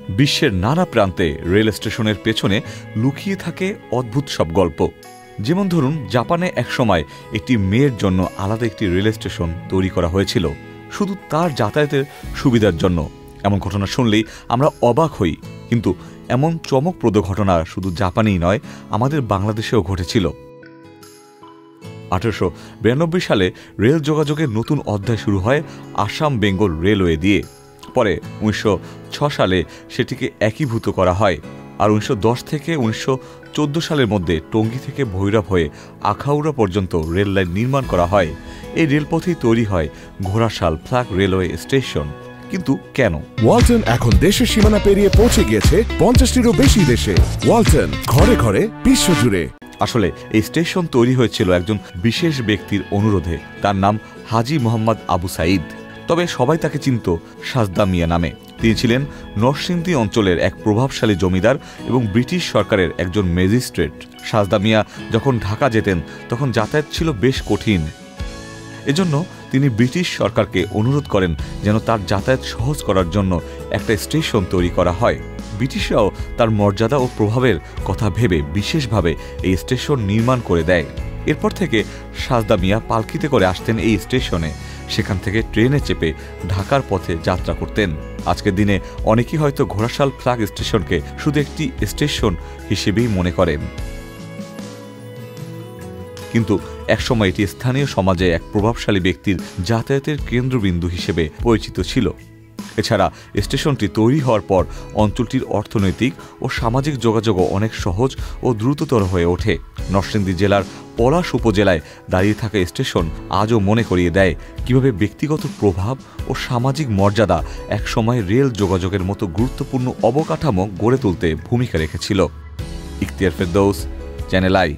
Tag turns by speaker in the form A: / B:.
A: বিশ্বের নানা প্রান্তে রেল স্টেশনের পেছনে লুকিয়ে থাকে অদ্ভুত সব গল্প। যেমন ধরুন, জাপানে একসময় একটি মেয়ের জন্য আলাদা একটি রেল স্টেশন তৈরি করা হয়েছিল, শুধু তার যাতায়াতের সুবিধার জন্য। এমন ঘটনা শুনলেই আমরা অবাক হই, কিন্তু এমন চমকপ্রদ ঘটনা শুধু জাপানেই নয়, আমাদের বাংলাদেশেও ঘটেছিল। 1892 সালে রেল যোগাযোগের নতুন অধ্যায় শুরু হয় আসাম বেঙ্গল রেলওয়ে দিয়ে। পরে 1906 সালে সেটিকে একীভূত করা হয়, আর 1910 থেকে 1914 সালের মধ্যে টঙ্গী থেকে ভৈরব হয়ে আখাউড়া পর্যন্ত রেল লাইন নির্মাণ করা হয়। এই রেলপথেই তৈরি হয় ঘোড়াশাল ফ্ল্যাগ রেলওয়ে স্টেশন। কিন্তু কেন?
B: ওয়ালটন এখন দেশের সীমানা পেরিয়ে পৌঁছে গিয়েছে 50টিরও বেশি দেশে। ওয়ালটন, ঘরে ঘরে, বিশ্বজুড়ে।
A: আসলে এই স্টেশন তৈরি হয়েছিল একজন বিশেষ ব্যক্তির অনুরোধে। তার নাম হাজী মোহাম্মদ আবু সাইদ, তবে সবাই তাকে চিনত সাজদা মিয়া নামে। তিনি ছিলেন নরসিংদী অঞ্চলের এক প্রভাবশালী জমিদার এবং ব্রিটিশ সরকারের একজন ম্যাজিস্ট্রেট। সাজদা মিয়া যখন ঢাকা যেতেন তখন যাতায়াত ছিল বেশ কঠিন। এজন্য তিনি ব্রিটিশ সরকারকে অনুরোধ করেন যেন তার যাতায়াত সহজ করার জন্য একটা স্টেশন তৈরি করা হয়। ব্রিটিশরাও তার মর্যাদা ও প্রভাবের কথা ভেবে বিশেষভাবে এই স্টেশন নির্মাণ করে দেয়। এরপর থেকে সাজদা মিয়া পালকিতে করে আসতেন এই স্টেশনে, সেখান থেকে ট্রেনে চেপে ঢাকার পথে যাত্রা করতেন। আজকের দিনে অনেকেই হয়তো ঘোড়াশাল ফ্ল্যাগ স্টেশনকে শুধু একটি স্টেশন হিসেবেই মনে করেন, কিন্তু একসময় এটি স্থানীয় সমাজে এক প্রভাবশালী ব্যক্তির যাতায়াতের কেন্দ্রবিন্দু হিসেবে পরিচিত ছিল। এছাড়া স্টেশনটি তৈরি হওয়ার পর অঞ্চলটির অর্থনৈতিক ও সামাজিক যোগাযোগও অনেক সহজ ও দ্রুততর হয়ে ওঠে। নরসিংদী জেলার পলাশ উপজেলায় দাঁড়িয়ে থাকা স্টেশন আজও মনে করিয়ে দেয় কিভাবে ব্যক্তিগত প্রভাব ও সামাজিক মর্যাদা একসময় রেল যোগাযোগের মতো গুরুত্বপূর্ণ অবকাঠামো গড়ে তুলতে ভূমিকা রেখেছিল। Ikhtiyar Ferdous, channel I.